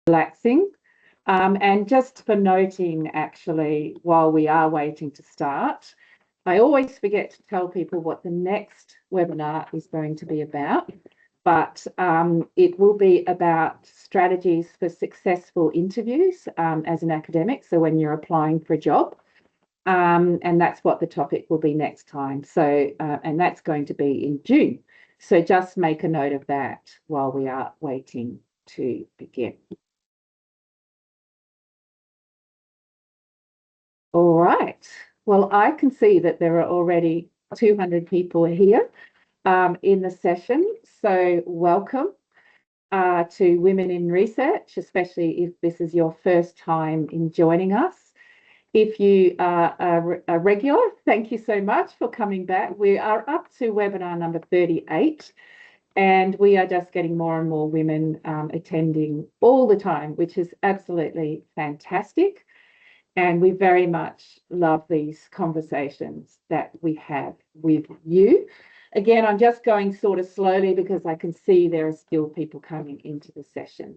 relaxing. And just for noting, actually, while we are waiting to start, I always forget to tell people what the next webinar is going to be about, but it will be about strategies for successful interviews as an academic. So when you're applying for a job, and that's what the topic will be next time. So, and that's going to be in June. So just make a note of that while we are waiting to begin. All right. Well, I can see that there are already 200 people here in the session. So welcome to Women in Research, especially if this is your first time in joining us. If you are a regular, thank you so much for coming back. We are up to webinar number 38, and we are just getting more and more women attending all the time, which is absolutely fantastic. And we very much love these conversations that we have with you. Again, I'm just going sort of slowly because I can see there are still people coming into the session.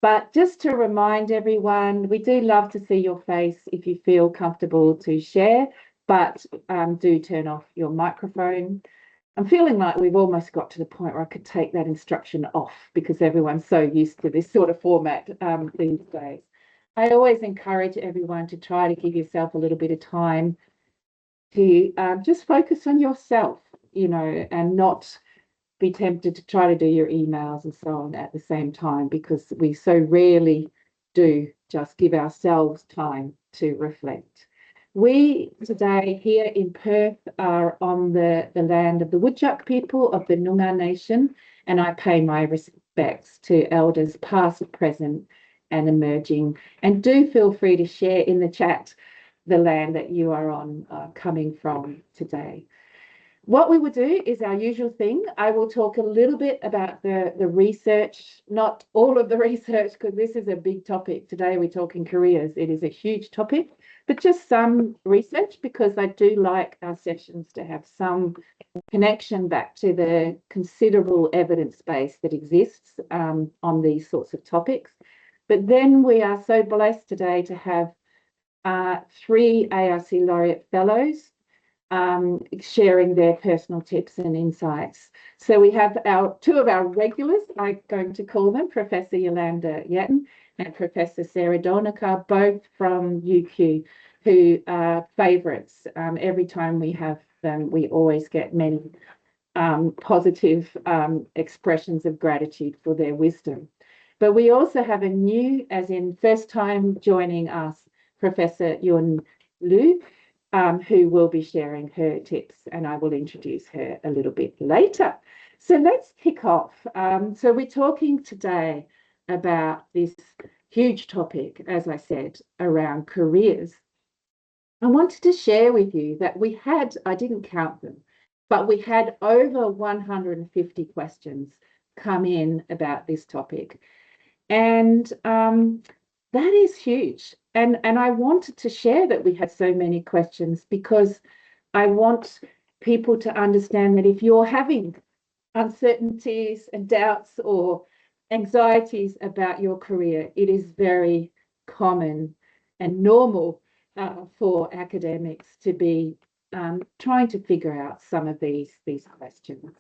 But just to remind everyone, we do love to see your face if you feel comfortable to share, but do turn off your microphone. I'm feeling like we've almost got to the point where I could take that instruction off because everyone's so used to this sort of format these days. I always encourage everyone to try to give yourself a little bit of time to just focus on yourself, and not be tempted to try to do your emails and so on at the same time, because we so rarely do just give ourselves time to reflect. We today here in Perth are on the land of the Woodjuk people of the Noongar Nation, and I pay my respects to elders past, present and emerging. And do feel free to share in the chat the land that you are on coming from today. What we will do is our usual thing. I will talk a little bit about the research, not all of the research, because this is a big topic. Today we're talking careers. It is a huge topic, but just some research, because I do like our sessions to have some connection back to the considerable evidence base that exists on these sorts of topics. But then we are so blessed today to have 3 ARC Laureate Fellows sharing their personal tips and insights. So we have two of our regulars, I'm going to call them, Professor Yolanda Yatton and Professor Sarah Donica, both from UQ, who are favourites. Every time we have them, we always get many positive expressions of gratitude for their wisdom. But we also have a new, as in first time joining us, Professor Yun Lu, who will be sharing her tips, and I will introduce her a little bit later. So let's kick off. So we're talking today about this huge topic, as I said, around careers. I wanted to share with you that we had, I didn't count them, but we had over 150 questions come in about this topic. And that is huge. And I wanted to share that we had so many questions because I want people to understand that if you're having uncertainties and doubts or anxieties about your career, it is very common and normal for academics to be trying to figure out some of these questions.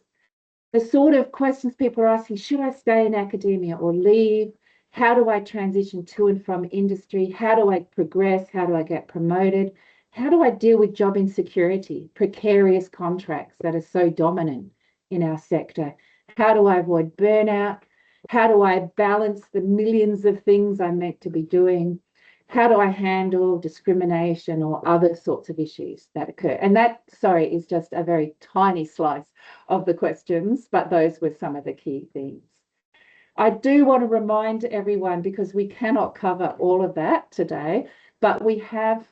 The sort of questions people are asking: should I stay in academia or leave? How do I transition to and from industry? How do I progress? How do I get promoted? How do I deal with job insecurity, precarious contracts that are so dominant in our sector? How do I avoid burnout? How do I balance the millions of things I'm meant to be doing? How do I handle discrimination or other sorts of issues that occur? And that, sorry, is just a very tiny slice of the questions, but those were some of the key themes. I do want to remind everyone, because we cannot cover all of that today, but we have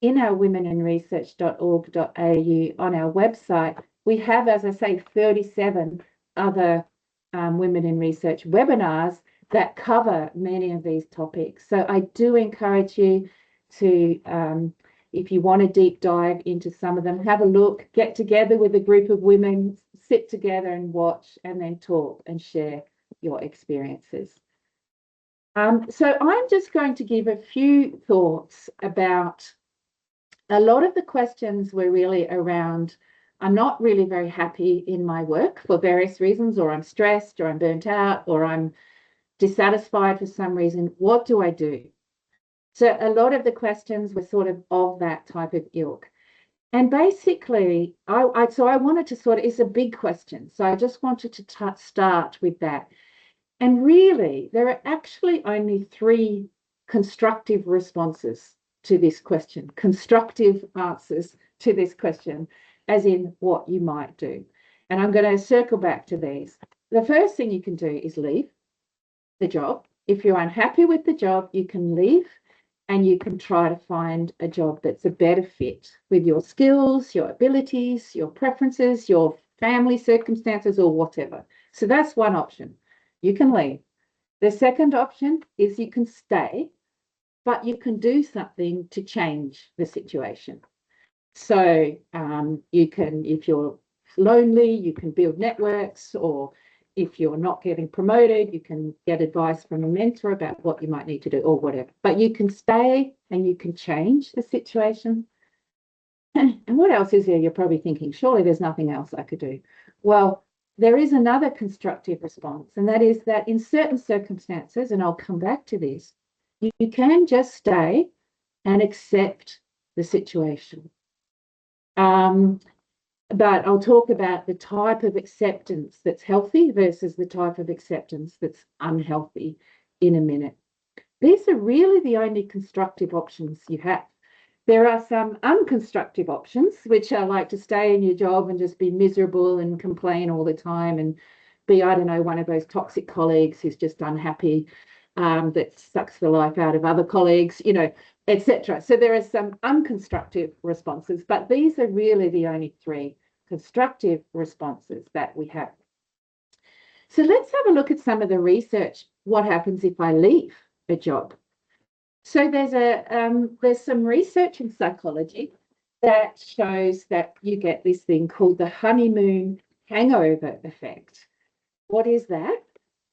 in our womeninresearch.org.au on our website, we have, as I say, 37 other Women in Research webinars that cover many of these topics. So I do encourage you to, if you want to deep dive into some of them, have a look, get together with a group of women, sit together and watch, and then talk and share your experiences. So I'm just going to give a few thoughts about a lot of the questions were really around, I'm not really very happy in my work for various reasons, or I'm stressed, or I'm burnt out, or I'm dissatisfied for some reason. What do I do? So a lot of the questions were sort of that type of ilk. And basically, I wanted to sort of, it's a big question. So I just wanted to start with that. And really, there are actually only three constructive responses to this question, constructive answers to this question, as in what you might do. And I'm going to circle back to these. The first thing you can do is leave the job. If you're unhappy with the job, you can leave and you can try to find a job that's a better fit with your skills, your abilities, your preferences, your family circumstances, or whatever. So that's one option. You can leave. The second option is you can stay, but you can do something to change the situation. So you can, if you're lonely, you can build networks, or if you're not getting promoted, you can get advice from a mentor about what you might need to do or whatever. But you can stay and you can change the situation. And what else is there? You're probably thinking, surely there's nothing else I could do. Well, there is another constructive response, and that is that in certain circumstances, and I'll come back to this, you can just stay and accept the situation. But I'll talk about the type of acceptance that's healthy versus the type of acceptance that's unhealthy in a minute. These are really the only constructive options you have. There are some unconstructive options, which are like to stay in your job and just be miserable and complain all the time and be, I don't know, one of those toxic colleagues who's just unhappy, that sucks the life out of other colleagues, etc. So there are some unconstructive responses, but these are really the only three constructive responses that we have. So let's have a look at some of the research. What happens if I leave a job? So there's some research in psychology that shows that you get this thing called the honeymoon hangover effect. What is that?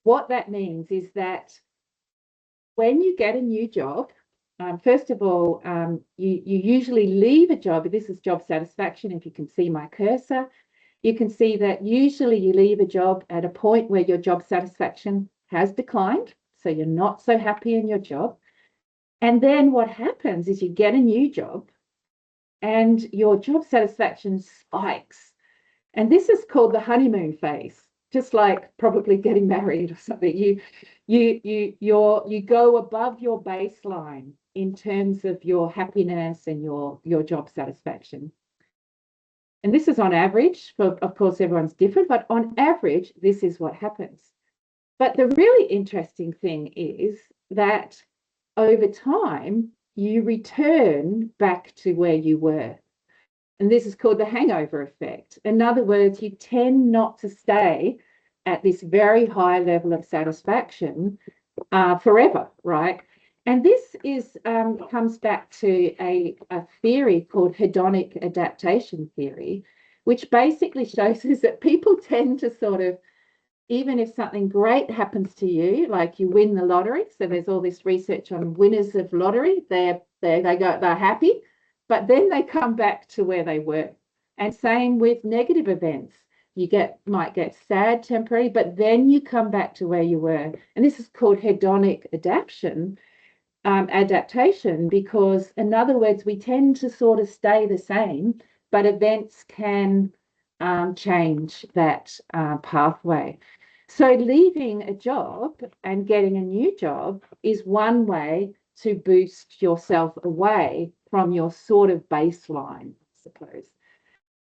What that means is that when you get a new job, first of all, you usually leave a job. This is job satisfaction. If you can see my cursor, you can see that usually you leave a job at a point where your job satisfaction has declined. So you're not so happy in your job. And then what happens is you get a new job and your job satisfaction spikes. And this is called the honeymoon phase, just like probably getting married or something. You go above your baseline in terms of your happiness and your job satisfaction. And this is on average, of course, everyone's different, but on average, this is what happens. But the really interesting thing is that over time, you return back to where you were. And this is called the hangover effect. In other words, you tend not to stay at this very high level of satisfaction forever, right? And this is comes back to a theory called hedonic adaptation theory, which basically shows us that people tend to sort of, even if something great happens to you, like you win the lottery. So there's all this research on winners of lottery. They're happy, but then they come back to where they were. And same with negative events. You might get sad temporarily, but then you come back to where you were. And this is called hedonic adaptation, because in other words, we tend to sort of stay the same, but events can change that pathway. So leaving a job and getting a new job is one way to boost yourself away from your sort of baseline, I suppose.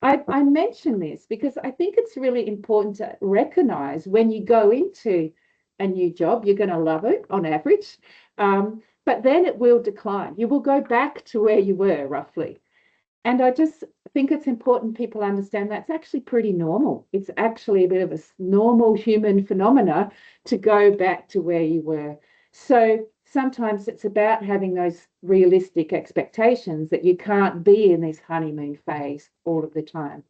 I mention this because I think it's really important to recognize when you go into a new job, you're going to love it on average, but then it will decline. You will go back to where you were roughly. And I just think it's important people understand that's actually pretty normal. It's actually a bit of a normal human phenomena to go back to where you were. So sometimes it's about having those realistic expectations that you can't be in this honeymoon phase all of the time.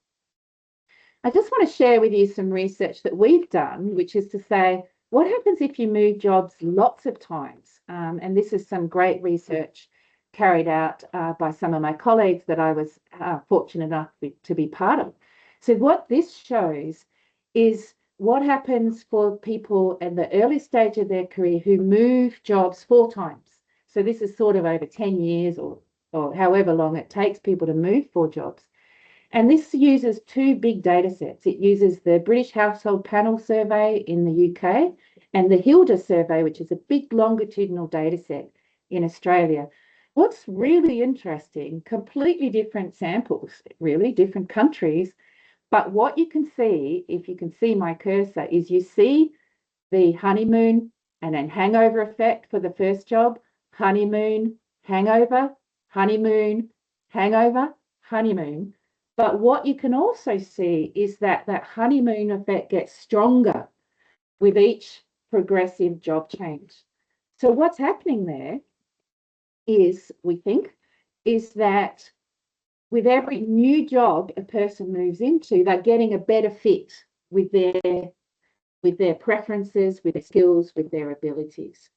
I just want to share with you some research that we've done, which is to say, what happens if you move jobs lots of times? And this is some great research carried out by some of my colleagues that I was fortunate enough to be part of. So what this shows is what happens for people in the early stage of their career who move jobs 4 times. So this is sort of over 10 years or however long it takes people to move 4 jobs. And this uses 2 big data sets. It uses the British Household Panel Survey in the UK and the HILDA survey, which is a big longitudinal data set in Australia. What's really interesting, completely different samples, really different countries, but what you can see, if you can see my cursor, is you see the honeymoon and then hangover effect for the first job, honeymoon, hangover, honeymoon, hangover, honeymoon. But what you can also see is that that honeymoon effect gets stronger with each progressive job change. So what's happening there is, we think, is that with every new job a person moves into, they're getting a better fit with their preferences, with their skills, with their abilities.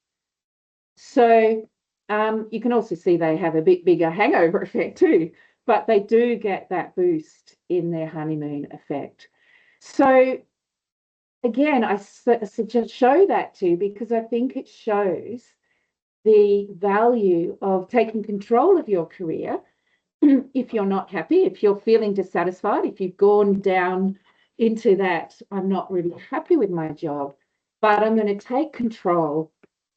So you can also see they have a bit bigger hangover effect too, but they do get that boost in their honeymoon effect. So again, I suggest show that too, because I think it shows the value of taking control of your career if you're not happy, if you're feeling dissatisfied, if you've gone down into that, I'm not really happy with my job, but I'm going to take control.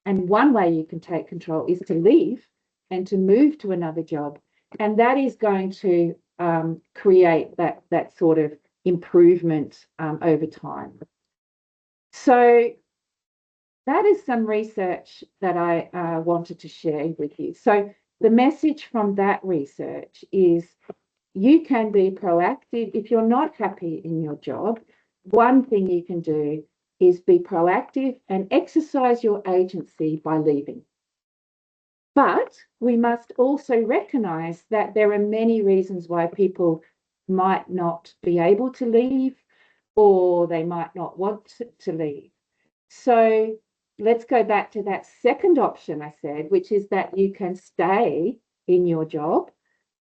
And one way you can take control is to leave and to move to another job. And that is going to create that sort of improvement over time. So that is some research that I wanted to share with you. So the message from that research is you can be proactive. If you're not happy in your job, one thing you can do is be proactive and exercise your agency by leaving. But we must also recognize that there are many reasons why people might not be able to leave or they might not want to leave. So let's go back to that second option I said, which is that you can stay in your job,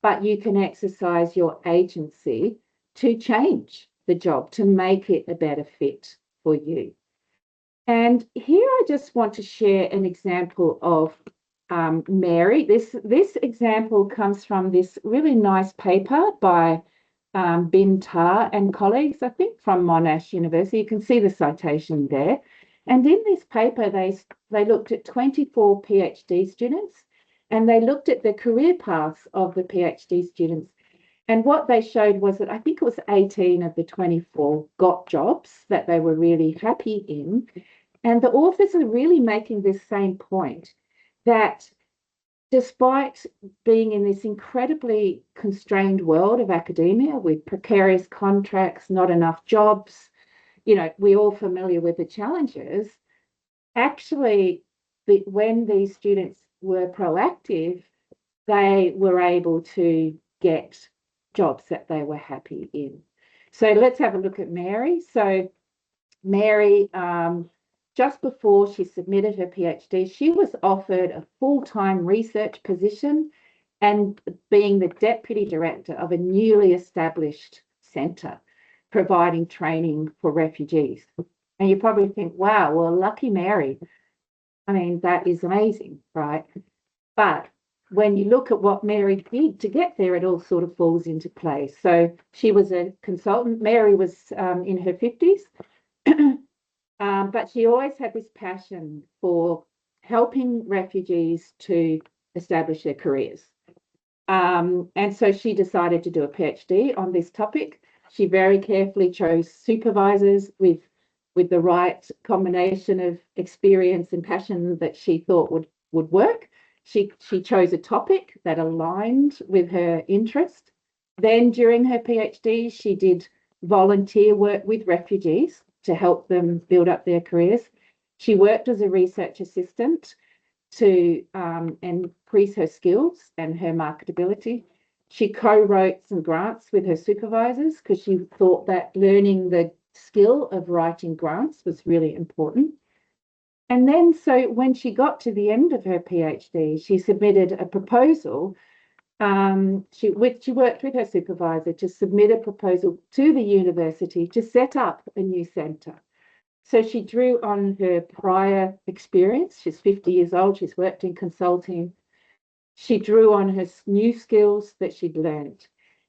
but you can exercise your agency to change the job, to make it a better fit for you. And here I just want to share an example of Mary. This example comes from this really nice paper by Bin Tar and colleagues, I think from Monash University. You can see the citation there. And in this paper, they looked at 24 PhD students and they looked at the career paths of the PhD students. And what they showed was that I think it was 18 of the 24 got jobs that they were really happy in. And the authors are really making this same point that despite being in this incredibly constrained world of academia with precarious contracts, not enough jobs, we're all familiar with the challenges. Actually, when these students were proactive, they were able to get jobs that they were happy in. So let's have a look at Mary. So Mary, just before she submitted her PhD, she was offered a full-time research position and being the deputy director of a newly established centre providing training for refugees. And you probably think, wow, well, lucky Mary. I mean, that is amazing, right? But when you look at what Mary did to get there, it all sort of falls into place. So she was a consultant. Mary was in her 50s, but she always had this passion for helping refugees to establish their careers. And so she decided to do a PhD on this topic. She very carefully chose supervisors with the right combination of experience and passion that she thought would work. She chose a topic that aligned with her interest. Then during her PhD, she did volunteer work with refugees to help them build up their careers. She worked as a research assistant to increase her skills and her marketability. She co-wrote some grants with her supervisors because she thought that learning the skill of writing grants was really important. And then, so when she got to the end of her PhD, she submitted a proposal. She worked with her supervisor to submit a proposal to the university to set up a new centre. So she drew on her prior experience. She's 50 years old. She's worked in consulting. She drew on her new skills that she'd learned.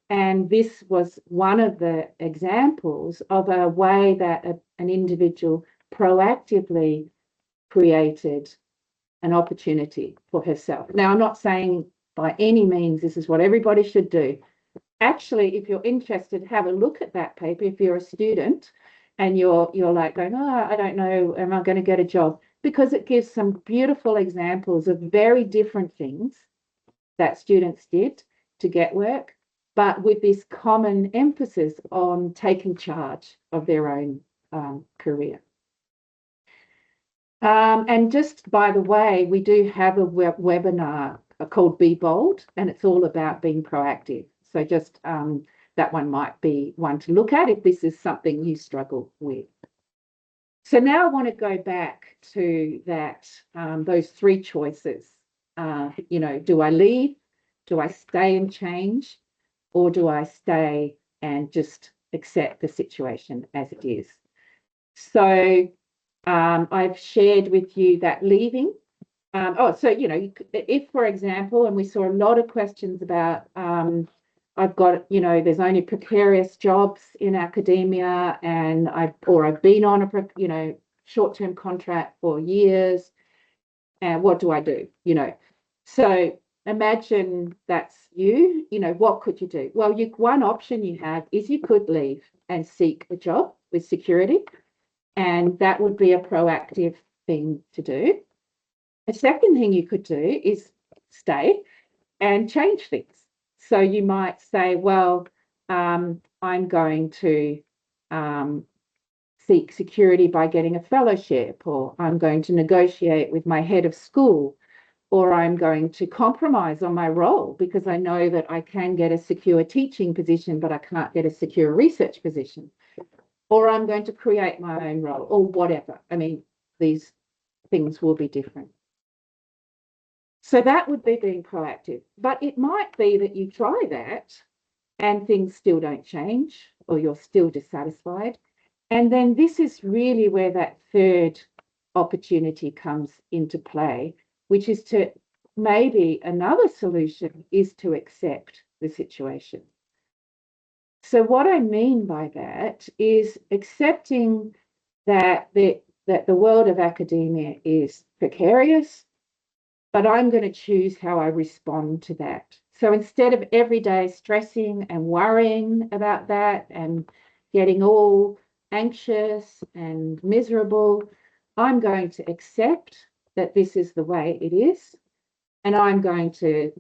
And this was one of the examples of a way that an individual proactively created an opportunity for herself. Now, I'm not saying by any means this is what everybody should do. Actually, if you're interested, have a look at that paper. If you're a student and you're like going, oh, I don't know, am I going to get a job? Because it gives some beautiful examples of very different things that students did to get work, but with this common emphasis on taking charge of their own career. And just by the way, we do have a webinar called Be Bold, and it's all about being proactive. So just that one might be one to look at if this is something you struggle with. So now I want to go back to that, those three choices. Do I leave? Do I stay and change? Or do I stay and just accept the situation as it is? So I've shared with you that leaving. If, for example, and we saw a lot of questions about, I've got, there's only precarious jobs in academia, and I've been on a, short-term contract for years, and what do I do? So imagine that's you. What could you do? Well, one option you have is you could leave and seek a job with security. And that would be a proactive thing to do. A second thing you could do is stay and change things. So you might say, well, I'm going to seek security by getting a fellowship, or I'm going to negotiate with my head of school, or I'm going to compromise on my role because I know that I can get a secure teaching position, but I can't get a secure research position. Or I'm going to create my own role, or whatever. I mean, these things will be different. So that would be being proactive. But it might be that you try that and things still don't change, or you're still dissatisfied. And then this is really where that third opportunity comes into play, which is to maybe another solution is to accept the situation. So what I mean by that is accepting that the world of academia is precarious, but I'm going to choose how I respond to that. So instead of every day stressing and worrying about that and getting all anxious and miserable, I'm going to accept that this is the way it is. And I'm going to,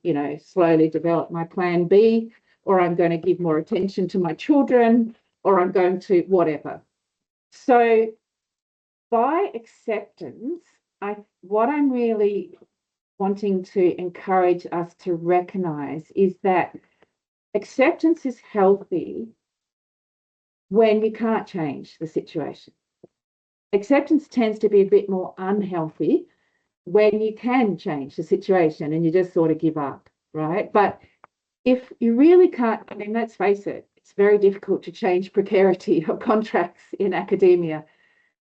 slowly develop my plan B, or I'm going to give more attention to my children, or I'm going to whatever. So by acceptance, what I'm really wanting to encourage us to recognize is that acceptance is healthy when you can't change the situation. Acceptance tends to be a bit more unhealthy when you can change the situation and you just sort of give up, right? But if you really can't, I mean, let's face it, it's very difficult to change precarity of contracts in academia.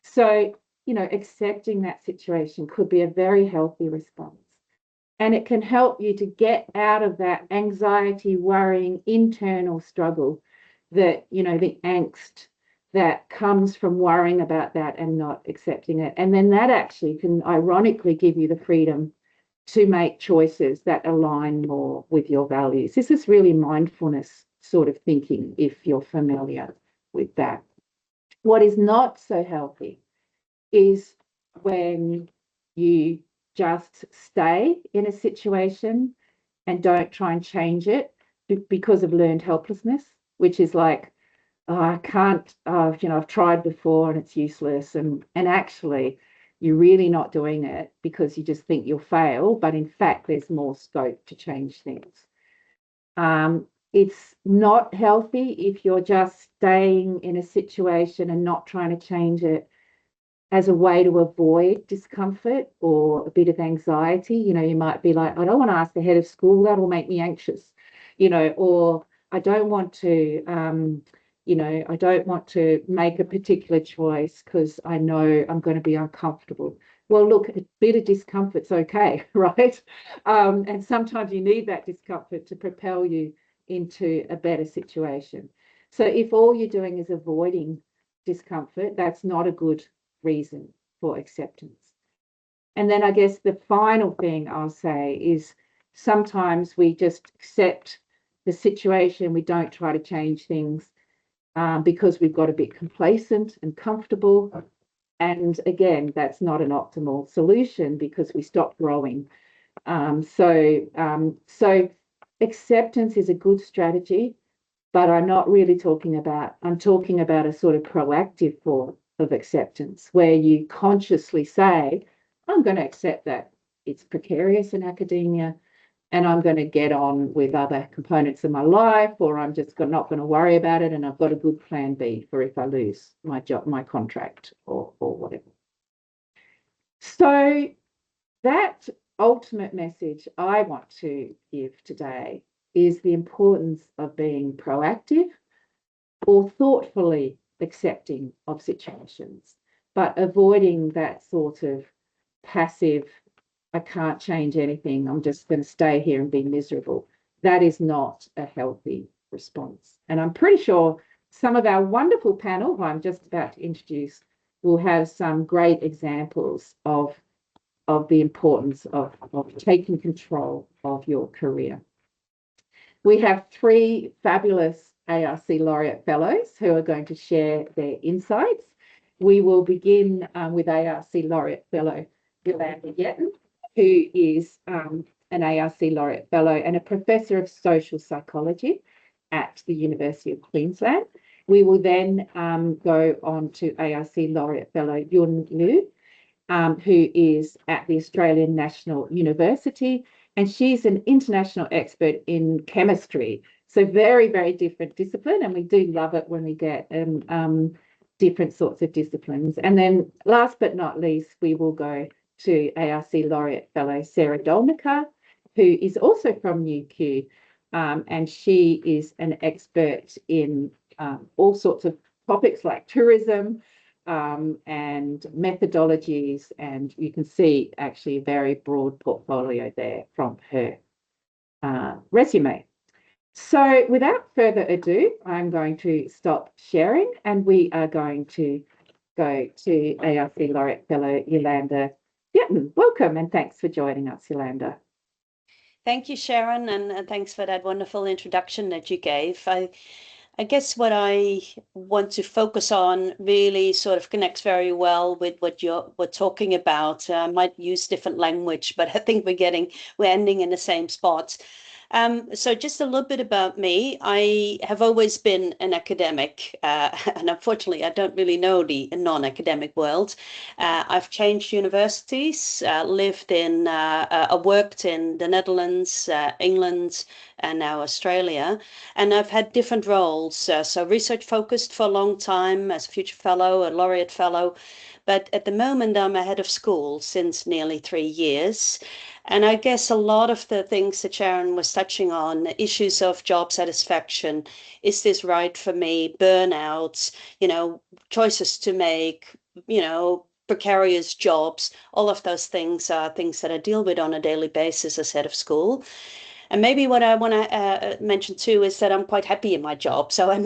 So, accepting that situation could be a very healthy response. And it can help you to get out of that anxiety, worrying, internal struggle that, the angst that comes from worrying about that and not accepting it. And then that actually can ironically give you the freedom to make choices that align more with your values. This is really mindfulness sort of thinking, if you're familiar with that. What is not so healthy is when you just stay in a situation and don't try and change it because of learned helplessness, which is like, oh, I can't, I've tried before and it's useless. And actually, you're really not doing it because you just think you'll fail, but in fact, there's more scope to change things. It's not healthy if you're just staying in a situation and not trying to change it. as a way to avoid discomfort or a bit of anxiety. You might be like, I don't want to ask the head of school, that will make me anxious, or I don't want to, I don't want to make a particular choice because I know I'm going to be uncomfortable. Well, look, a bit of discomfort's okay, right? And sometimes you need that discomfort to propel you into a better situation. So if all you're doing is avoiding discomfort, that's not a good reason for acceptance. And then I guess the final thing I'll say is sometimes we just accept the situation, we don't try to change things because we've got a bit complacent and comfortable. And again, that's not an optimal solution because we stop growing. So acceptance is a good strategy, but I'm not really talking about, I'm talking about a sort of proactive form of acceptance where you consciously say, I'm going to accept that it's precarious in academia and I'm going to get on with other components of my life, or I'm just not going to worry about it and I've got a good plan B for if I lose my job, my contract, or whatever. So that ultimate message I want to give today is the importance of being proactive or thoughtfully accepting of situations, but avoiding that sort of passive, I can't change anything, I'm just going to stay here and be miserable. That is not a healthy response. And I'm pretty sure some of our wonderful panel, who I'm just about to introduce, will have some great examples of the importance of taking control of your career. We have 3 fabulous ARC Laureate Fellows who are going to share their insights. We will begin with ARC Laureate Fellow Yolanda Yetten, who is an ARC Laureate Fellow and a Professor of Social Psychology at the University of Queensland. We will then go on to ARC Laureate Fellow Yun Liu, who is at the Australian National University, and she's an international expert in chemistry. So very, very different discipline, and we do love it when we get different sorts of disciplines. And then last but not least, we will go to ARC Laureate Fellow Sarah Dolnicker, who is also from UQ, and she is an expert in all sorts of topics like tourism, and methodologies, and you can see actually a very broad portfolio there from her resume. So without further ado, I'm going to stop sharing and we are going to go to ARC Laureate Fellow Yolanda Yetten. Welcome and thanks for joining us, Yolanda. Thank you, Sharon, and thanks for that wonderful introduction that you gave. I guess what I want to focus on really sort of connects very well with what we're talking about. I might use different language, but I think we're ending in the same spot. So just a little bit about me. I have always been an academic, and unfortunately, I don't really know the non-academic world. I've changed universities, worked in the Netherlands, England, and now Australia. And I've had different roles. So research focused for a long time as a future fellow, a laureate fellow. But at the moment, I'm a head of school since nearly 3 years. And I guess a lot of the things that Sharon was touching on, issues of job satisfaction, is this right for me, burnouts, choices to make, precarious jobs, all of those things are things that I deal with on a daily basis as head of school. And maybe what I want to mention too is that I'm quite happy in my job. So I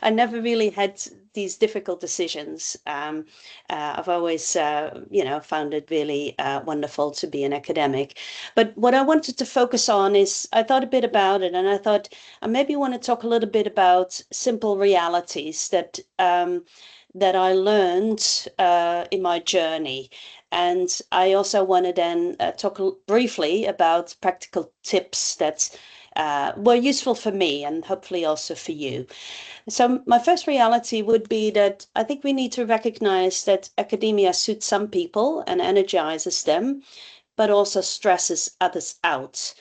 never really had these difficult decisions. I've always, found it really wonderful to be an academic. But what I wanted to focus on is I thought a bit about it, and I thought I maybe want to talk a little bit about simple realities that I learned in my journey. And I also want to then talk briefly about practical tips that were useful for me and hopefully also for you. So my first reality would be that I think we need to recognize that academia suits some people and energizes them, but also stresses others out.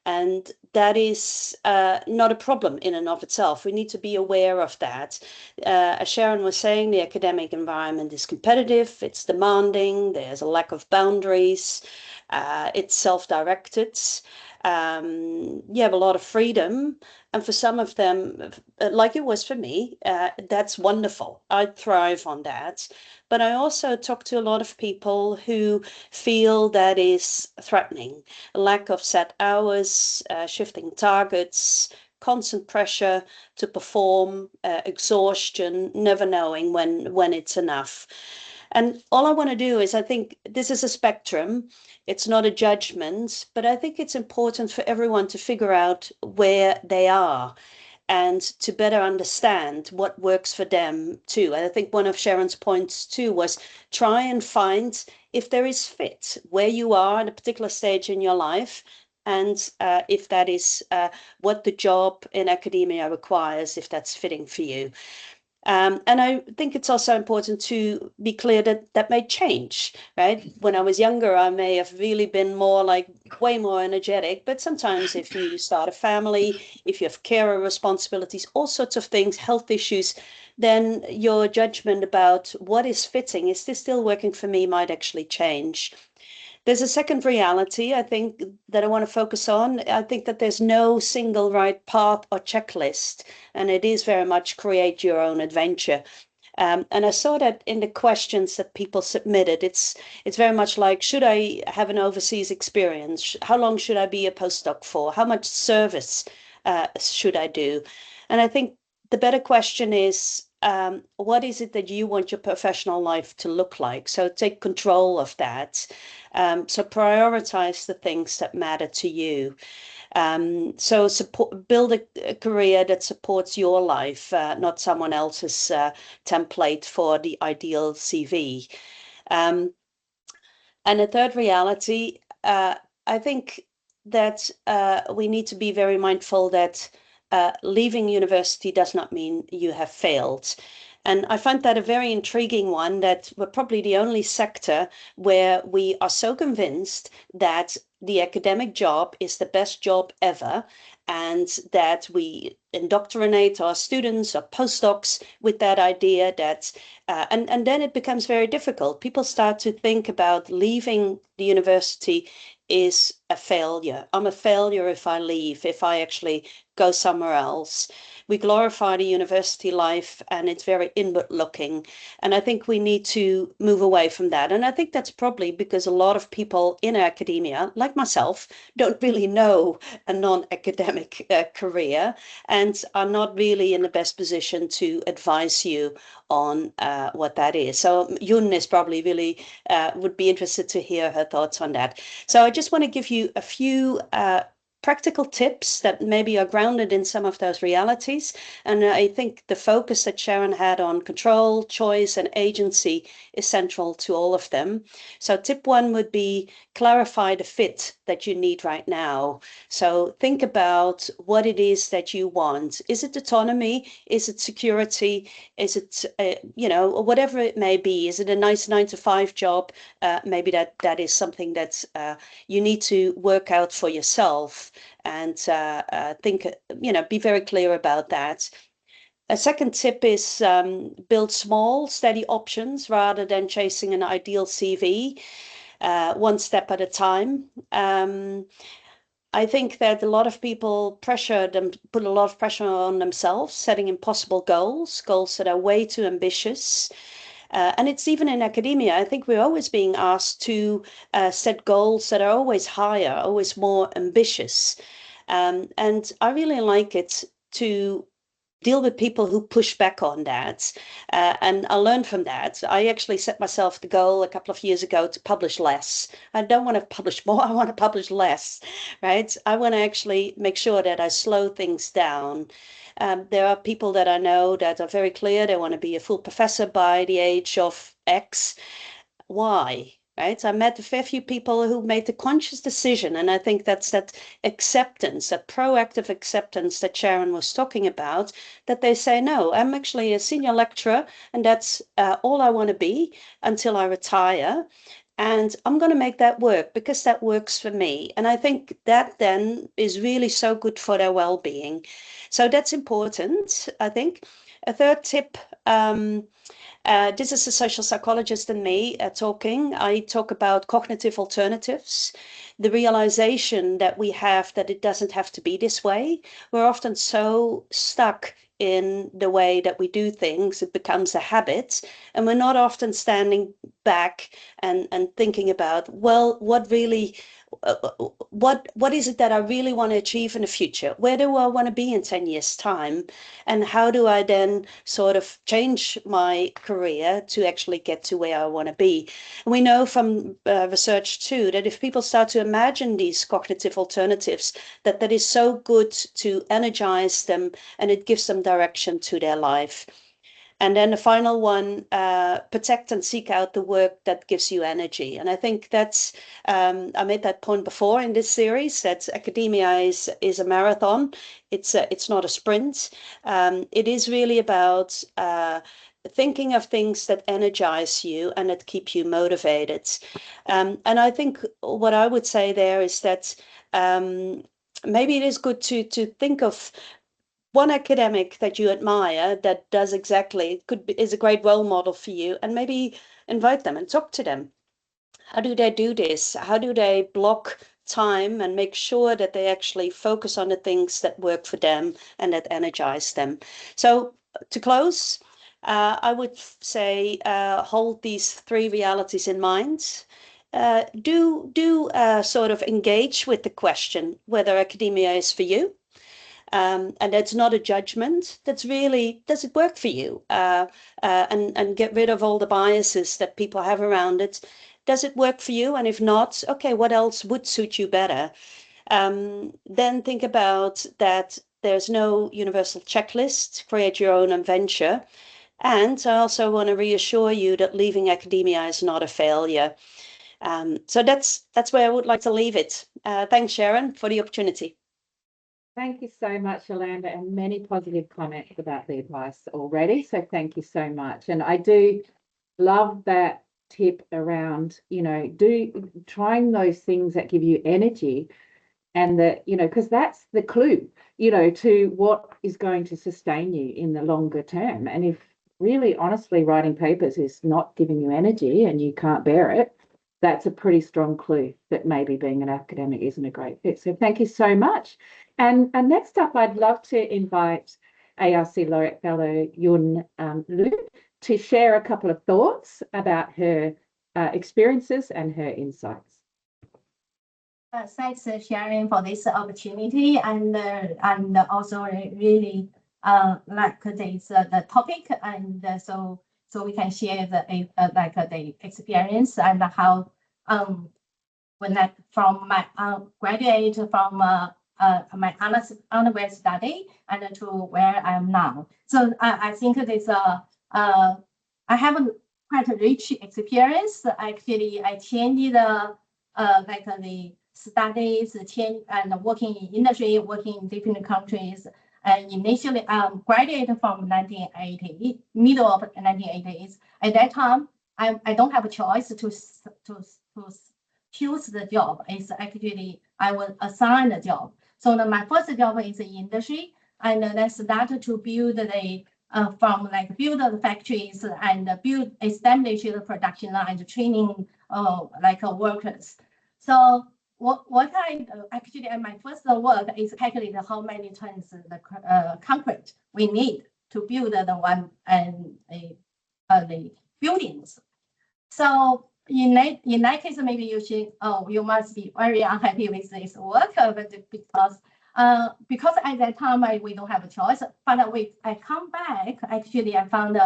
And that is not a problem in and of itself. We need to be aware of that. As Sharon was saying, the academic environment is competitive, it's demanding, there's a lack of boundaries, it's self-directed. You have a lot of freedom. And for some of them, like it was for me, that's wonderful. I thrive on that. But I also talk to a lot of people who feel that is threatening. A lack of set hours, shifting targets, constant pressure to perform, exhaustion, never knowing when it's enough. And all I want to do is, I think this is a spectrum. It's not a judgment, but I think it's important for everyone to figure out where they are and to better understand what works for them too. And I think one of Sharon's points too was try and find if there is fit where you are at a particular stage in your life, and if that is what the job in academia requires, if that's fitting for you. And I think it's also important to be clear that that may change, right? When I was younger, I may have really been more like way more energetic, but sometimes if you start a family, if you have carer responsibilities, all sorts of things, health issues, then your judgment about what is fitting, is this still working for me, might actually change. There's a second reality, I think, that I want to focus on. I think that there's no single right path or checklist, and it is very much create your own adventure. And I saw that in the questions that people submitted. It's very much like, should I have an overseas experience? How long should I be a postdoc for? How much service should I do? And I think the better question is, what is it that you want your professional life to look like? So take control of that. So prioritize the things that matter to you. So build a career that supports your life, not someone else's template for the ideal CV. And a third reality, I think that we need to be very mindful that leaving university does not mean you have failed. And I find that a very intriguing one, that we're probably the only sector where we are so convinced that the academic job is the best job ever, and that we indoctrinate our students or postdocs with that idea that, and then it becomes very difficult. People start to think about leaving the university is a failure. I'm a failure if I leave, if I actually go somewhere else. We glorify the university life and it's very inward looking. And I think we need to move away from that. And I think that's probably because a lot of people in academia, like myself, don't really know a non-academic career and are not really in the best position to advise you on what that is. So Yun is probably really would be interested to hear her thoughts on that. So I just want to give you a few practical tips that maybe are grounded in some of those realities. And I think the focus that Sharon had on control, choice, and agency is central to all of them. So tip one would be clarify the fit that you need right now. So think about what it is that you want. Is it autonomy? Is it security? Is it, whatever it may be? Is it a nice 9-to-5 job? Maybe that is something that you need to work out for yourself, and think, be very clear about that. A second tip is build small, steady options rather than chasing an ideal CV, one step at a time. I think that a lot of people put a lot of pressure on themselves, setting impossible goals that are way too ambitious. And it's even in academia. I think we're always being asked to set goals that are always higher, always more ambitious. And I really like it to deal with people who push back on that. And I learned from that. I actually set myself the goal a couple of years ago to publish less. I don't want to publish more, I want to publish less, right? I want to actually make sure that I slow things down. There are people that I know that are very clear. They want to be a full professor by the age of X. Why? Right? I met a fair few people who made the conscious decision, and I think that's that acceptance, that proactive acceptance that Sharon was talking about, that they say, no, I'm actually a senior lecturer, and that's all I want to be until I retire. and I'm going to make that work because that works for me. And I think that then is really so good for their well-being. So that's important, I think. A third tip, this is a social psychologist in me talking. I talk about cognitive alternatives, the realization that we have that it doesn't have to be this way. We're often so stuck in the way that we do things, it becomes a habit, and we're not often standing back and thinking about, well, what really what is it that I really want to achieve in the future? Where do I want to be in 10 years' time? And how do I then sort of change my career to actually get to where I want to be? And we know from research too that if people start to imagine these cognitive alternatives, that is so good to energize them and it gives them direction to their life. And then the final one, protect and seek out the work that gives you energy. And I think that's, I made that point before in this series, that academia is a marathon. It's not a sprint. It is really about thinking of things that energize you and that keep you motivated. And I think what I would say there is that maybe it is good to think of one academic that you admire that does exactly, is a great role model for you, and maybe invite them and talk to them. How do they do this? How do they block time and make sure that they actually focus on the things that work for them and that energize them? So to close, I would say hold these three realities in mind. Do sort of engage with the question whether academia is for you. And that's not a judgment. That's really, does it work for you? And get rid of all the biases that people have around it. Does it work for you? And if not, okay, what else would suit you better? Then think about that there's no universal checklist. Create your own adventure. And I also want to reassure you that leaving academia is not a failure. So that's where I would like to leave it. Thanks, Sharon, for the opportunity. Thank you so much, Yolanda, and many positive comments about the advice already. So thank you so much. And I do love that tip around, trying those things that give you energy, and that, because that's the clue, to what is going to sustain you in the longer term. And if really honestly writing papers is not giving you energy and you can't bear it, that's a pretty strong clue that maybe being an academic isn't a great fit. So thank you so much. And next up, I'd love to invite ARC Laureate Fellow Yun Lu to share a couple of thoughts about her experiences and her insights. Thanks, Sharon, for this opportunity, and also really like this the topic, and so we can share the the experience and how when I from my graduate from my undergrad study and to where I am now. So I think this I have a quite a rich experience. Actually, I changed the the studies, change and working in industry, working in different countries. And initially, graduated from 1980, middle of 1980s. At that time, I don't have a choice to choose the job. It's actually I was assigned a job. So my first job is in industry, and then started to build the from build the factories and establish the production line, training workers. So what I actually at my first work is calculate how many tons the concrete we need to build the one and the buildings. So in that case, maybe you must be very unhappy with this work, but because at that time we don't have a choice. But I come back, actually I found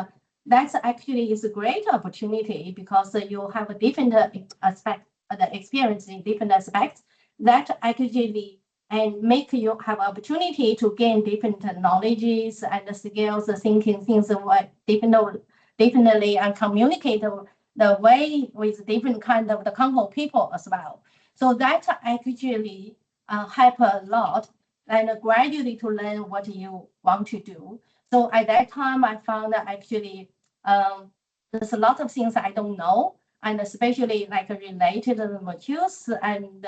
that's actually is a great opportunity because you have a different aspect, the experience in different aspects that actually and make you have opportunity to gain different knowledges and skills, thinking things differently and communicate the way with different kind of the Congo people as well. So that actually help a lot and gradually to learn what you want to do. So at that time, I found that actually there's a lot of things I don't know. and especially like related materials and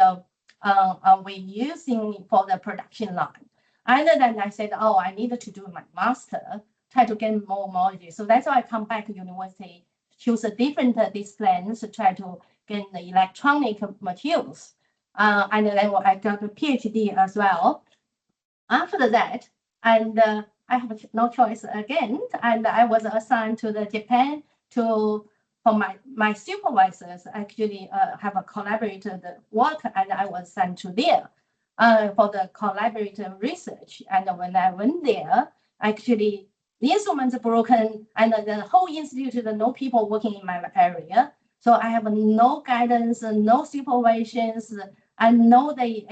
we're using for the production line. And then I said, oh, I needed to do my master, try to get more knowledge. So that's why I come back to university, choose a different disciplines to try to get the electronic materials. And then I got a PhD as well. After that, and I have no choice again, and I was assigned to the Japan for my supervisors actually have a collaborative work, and I was sent to there for the collaborative research. And when I went there, actually the instruments are broken, and the whole institute, no people working in my area. So I have no guidance, no supervisions, and know the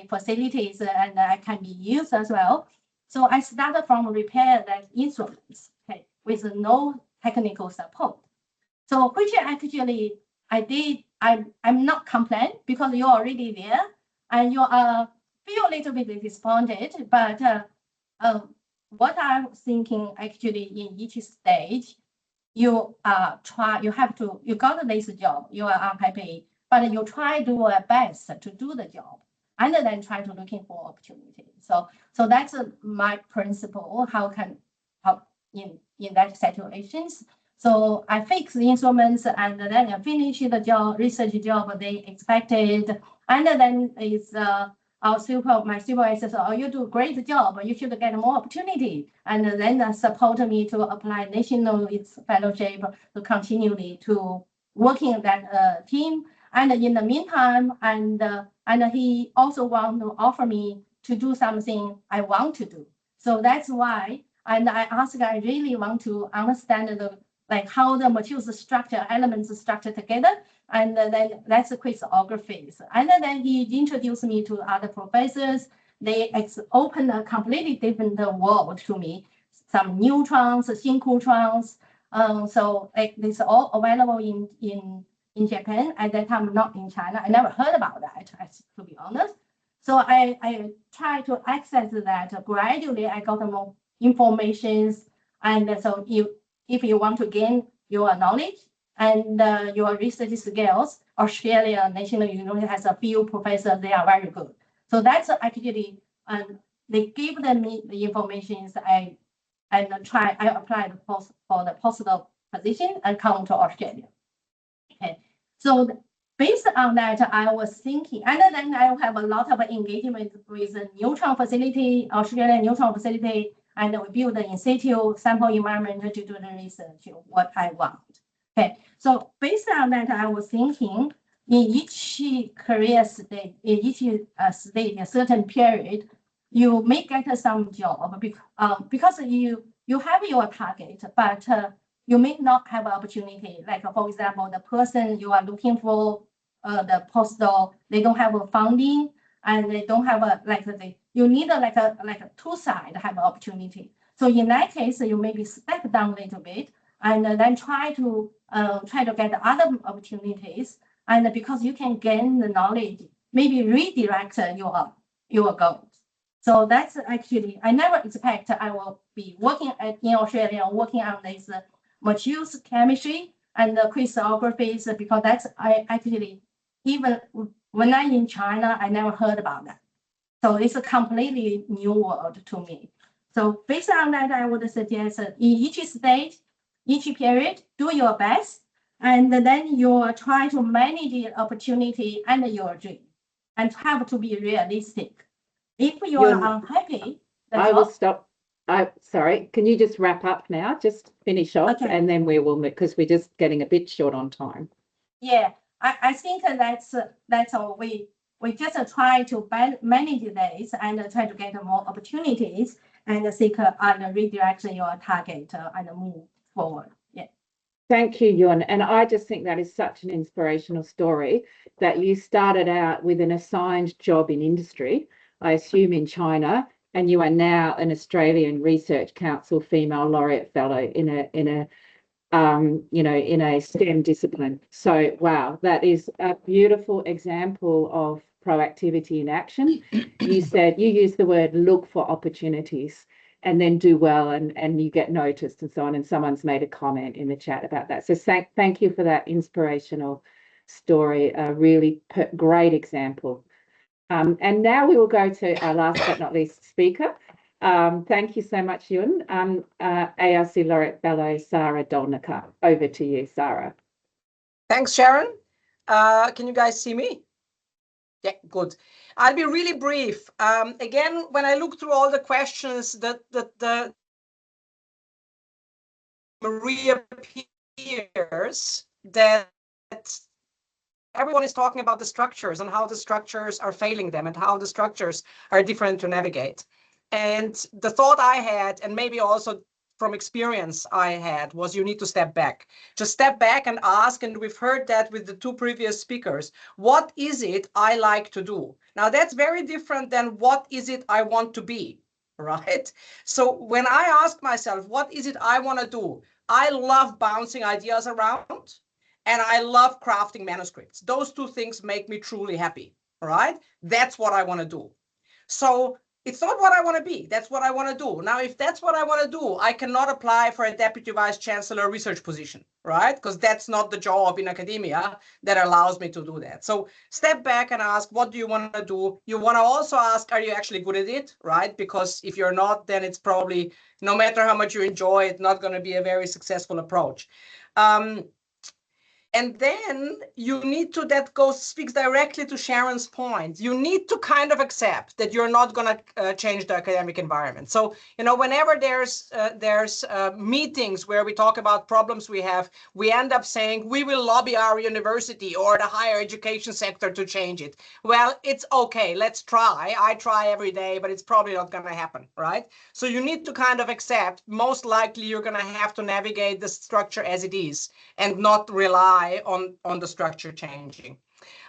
facilities, and I can be used as well. So I started from repair that instruments, okay, with no technical support. So which actually I did. I'm not complaining because you're already there and you feel a little bit disappointed. But what I'm thinking actually in each stage, you got this job, you are unhappy, but you try to do your best to do the job and then try to looking for opportunity. So that's my principle. How in that situations. So I fix the instruments and then I finish the job, research job they expected. And then it's my supervisor said, oh, you do a great job, you should get more opportunity. And then support me to apply national fellowship to continually to working that team. And in the meantime, and he also want to offer me to do something I want to do. So that's why, and I asked, I really want to understand how the materials structure, elements structure together. And then that's the crystallography. And then he introduced me to other professors. They opened a completely different world to me. Some neutrons, synchrotrons. So this all available in Japan. At that time, not in China. I never heard about that, to be honest. So I try to access that gradually. I got more informations. And so if you want to gain your knowledge and your research skills, Australia National University has a few professors, they are very good. So that's actually, they give me the information. I applied for the postdoc position and come to Australia. Okay, so based on that, I was thinking, and then I have a lot of engagement with the neutron facility, Australian neutron facility, and we build the in situ sample environment to do the research, what I want. Okay, so based on that, I was thinking in each career stage, in each stage, a certain period, you may get some job because you have your target, but you may not have an opportunity. Like for example, the person you are looking for, the postdoc, they don't have a funding and they don't have you need a two-side have an opportunity. So in that case, you maybe step down a little bit and then try to get other opportunities. And because you can gain the knowledge, maybe redirect your goals. So that's actually, I never expect I will be working in Australia, working on this materials chemistry and crystallography, because that's even when I'm in China, I never heard about that. So it's a completely new world to me. So based on that, I would suggest in each stage, each period, do your best, and then you try to manage the opportunity and your dream, and have to be realistic. If you are unhappy, I will stop. Sorry, can you just wrap up now? Just finish off, okay. And then we will, because we're just getting a bit short on time. Yeah, I think that's all. We just try to manage this and try to get more opportunities and seek and redirect your target and move forward. Yeah. Thank you, Yun. And I just think that is such an inspirational story that you started out with an assigned job in industry, I assume in China, and you are now an Australian Research Council Female Laureate Fellow in a STEM discipline. So, wow, that is a beautiful example of proactivity in action. You said, you used the word look for opportunities. and then do well and you get noticed and so on. And someone's made a comment in the chat about that. So thank you for that inspirational story, a really great example. And now we will go to our last but not least speaker. Thank you so much, Yun. ARC Laureate Fellow, Sarah Dolnicker. Over to you, Sarah. Thanks, Sharon. Can you guys see me? Yeah, good. I'll be really brief. Again, when I look through all the questions that Maria appears, that everyone is talking about the structures and how the structures are failing them and how the structures are different to navigate. And the thought I had, and maybe also from experience I had, was you need to step back. Just step back and ask, and we've heard that with the two previous speakers, what is it I like to do? Now that's very different than what is it I want to be, right? So when I ask myself, what is it I want to do? I love bouncing ideas around and I love crafting manuscripts. Those two things make me truly happy, right? That's what I want to do. So it's not what I want to be. That's what I want to do. Now, if that's what I want to do, I cannot apply for a deputy vice chancellor research position, right? Because that's not the job in academia that allows me to do that. So step back and ask, what do you want to do? You want to also ask, are you actually good at it, right? Because if you're not, then it's probably, no matter how much you enjoy it, not going to be a very successful approach. And then you need to, that speaks directly to Sharon's point. You need to kind of accept that you're not going to change the academic environment. So, you know, whenever there's meetings where we talk about problems we have, we end up saying we will lobby our university or the higher education sector to change it. Well, it's okay. Let's try. I try every day, but it's probably not going to happen, right? So you need to kind of accept, most likely you're going to have to navigate the structure as it is and not rely on the structure changing.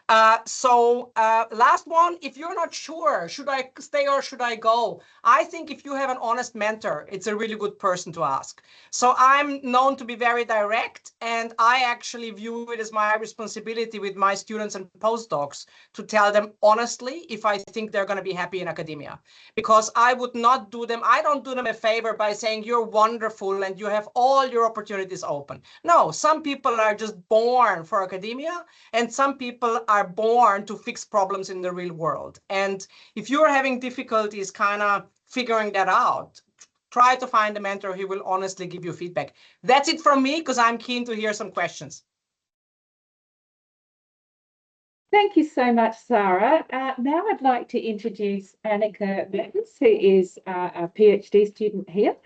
Last one, if you're not sure, should I stay or should I go? I think if you have an honest mentor, it's a really good person to ask. So I'm known to be very direct, and I actually view it as my responsibility with my students and postdocs to tell them honestly if I think they're going to be happy in academia. Because I would not do them, I don't do them a favor by saying you're wonderful and you have all your opportunities open. No, some people are just born for academia, and some people are born to fix problems in the real world. And if you're having difficulties kind of figuring that out, try to find a mentor who will honestly give you feedback. That's it from me, because I'm keen to hear some questions. Thank you so much, Sarah. Now I'd like to introduce Annika Mertens, who is a PhD student here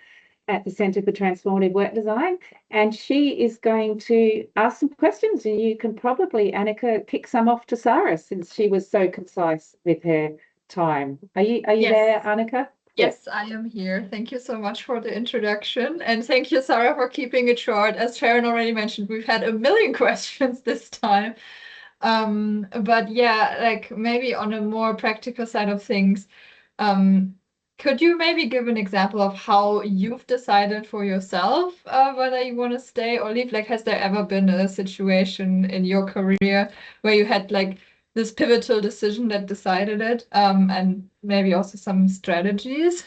at the Centre for Transformative Work Design, and she is going to ask some questions, and you can probably, Annika, pick some off to Sarah since she was so concise with her time. Are you Yes. there, Annika? Yes, I am here. Thank you so much for the introduction, and thank you, Sarah, for keeping it short. As Sharon already mentioned, we've had a million questions this time. But yeah, like maybe on a more practical side of things, could you maybe give an example of how you've decided for yourself whether you want to stay or leave? Like, has there ever been a situation in your career where you had like this pivotal decision that decided it, and maybe also some strategies?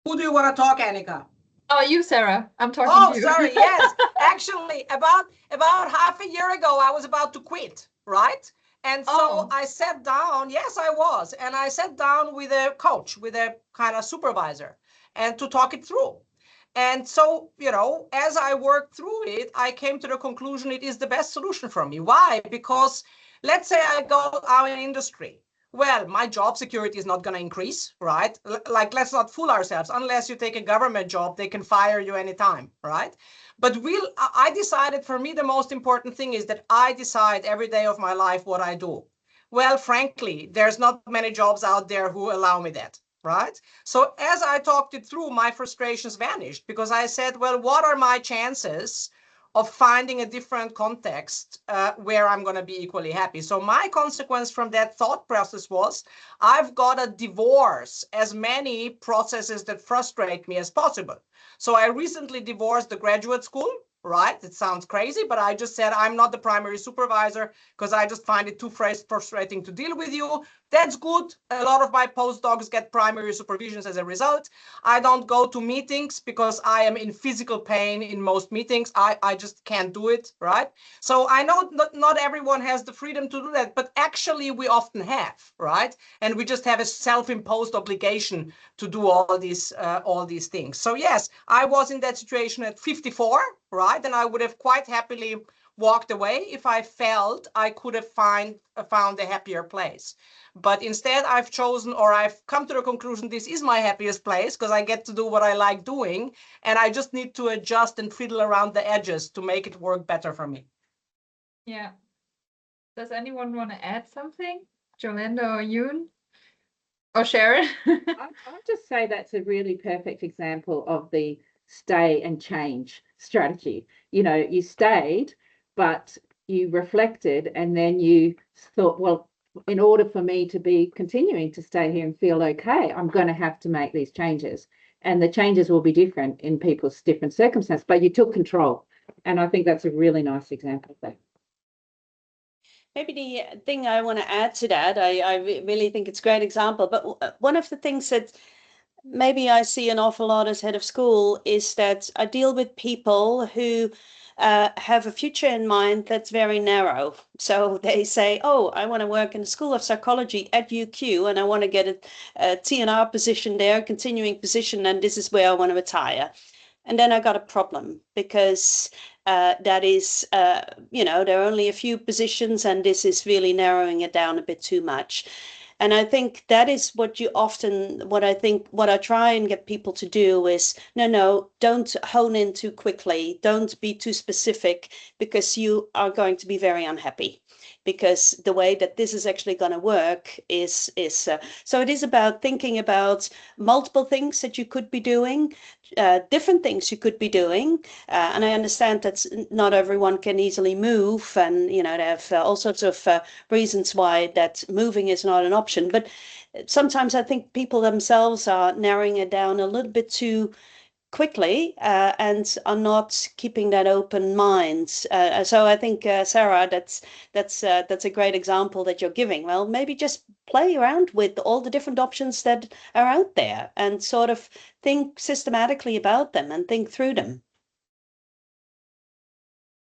Who do you want to talk, Annika? Oh, you, Sarah. I'm talking to you. Oh, sorry. Yes, actually, about half a year ago, I was about to quit, right? And so I sat down. Yes, I was. And I sat down with a coach, with a kind of supervisor, and to talk it through. And so, you know, as I worked through it, I came to the conclusion it is the best solution for me. Why? Because let's say I go out in industry. Well, my job security is not going to increase, right? Like, let's not fool ourselves. Unless you take a government job, they can fire you anytime, right? But I decided, for me, the most important thing is that I decide every day of my life what I do. Well, frankly, there's not many jobs out there who allow me that, right? So as I talked it through, my frustrations vanished, because I said, well, what are my chances of finding a different context where I'm going to be equally happy? So my consequence from that thought process was, I've got to divorce as many processes that frustrate me as possible. So I recently divorced the graduate school, right? It sounds crazy, but I just said, I'm not the primary supervisor because I just find it too frustrating to deal with you. That's good. A lot of my postdocs get primary supervisions as a result. I don't go to meetings because I am in physical pain in most meetings. I just can't do it, right? So I know not everyone has the freedom to do that, but actually we often have, right? And we just have a self-imposed obligation to do all these things. So yes, I was in that situation at 54, right? And I would have quite happily walked away if I felt I could have found a happier place. But instead, I've chosen, or I've come to the conclusion, this is my happiest place because I get to do what I like doing, and I just need to adjust and fiddle around the edges to make it work better for me. Yeah. Does anyone want to add something? Jolanda or Yoon? Or Sharon? I'd just say that's a really perfect example of the stay and change strategy. You know, you stayed, but you reflected, and then you thought, well, in order for me to be continuing to stay here and feel okay, I'm going to have to make these changes. And the changes will be different in people's different circumstances, but you took control. And I think that's a really nice example of that. Maybe the thing I want to add to that, I really think it's a great example, but one of the things that maybe I see an awful lot as head of school is that I deal with people who have a future in mind that's very narrow. So they say, oh, I want to work in the School of Psychology at UQ and I want to get a T&R position there, continuing position, and this is where I want to retire. And then I got a problem because that is, there are only a few positions and this is really narrowing it down a bit too much. And I think that is what I try and get people to do is, no, don't hone in too quickly. Don't be too specific because you are going to be very unhappy. Because the way that this is actually going to work is so it is about thinking about multiple things that you could be doing, different things you could be doing, and I understand that not everyone can easily move, and they have all sorts of reasons why that moving is not an option. But sometimes I think people themselves are narrowing it down a little bit too quickly and are not keeping that open mind. So I think, Sarah, that's a great example that you're giving. Well, maybe just play around with all the different options that are out there and sort of think systematically about them and think through them.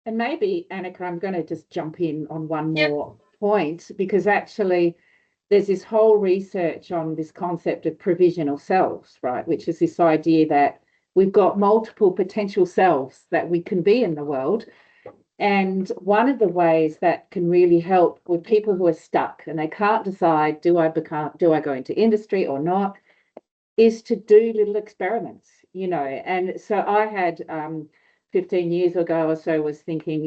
And maybe, Annika, I'm going to just jump in on one more point, because actually there's this whole research on this concept of provisional selves, right? Which is this idea that we've got multiple potential selves that we can be in the world. And one of the ways that can really help with people who are stuck and they can't decide, do I go into industry or not, is to do little experiments, And so I had 15 years ago or so was thinking,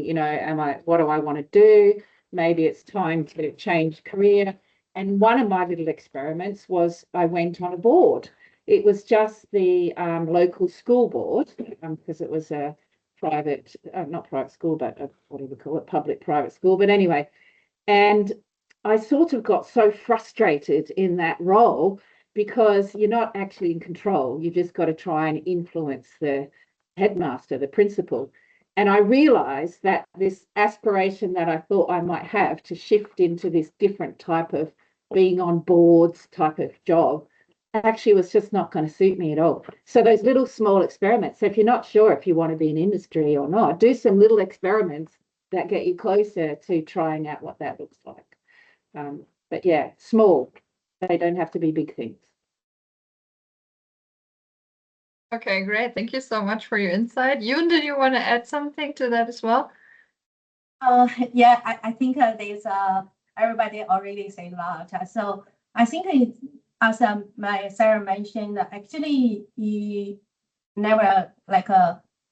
what do I want to do? Maybe it's time to change career. And one of my little experiments was I went on a board. It was just the local school board, because it was a private, not private school, but what do we call it, public-private school. But anyway, and I sort of got so frustrated in that role because you're not actually in control. You just got to try and influence the headmaster, the principal. And I realized that this aspiration that I thought I might have to shift into this different type of being on boards type of job actually was just not going to suit me at all. So those little small experiments, so if you're not sure if you want to be in industry or not, do some little experiments that get you closer to trying out what that looks like. But yeah, small. They don't have to be big things. Okay, great. Thank you so much for your insight. Yoon, did you want to add something to that as well? Yeah, I think there's everybody already said a lot. So I think as Sarah mentioned, actually you never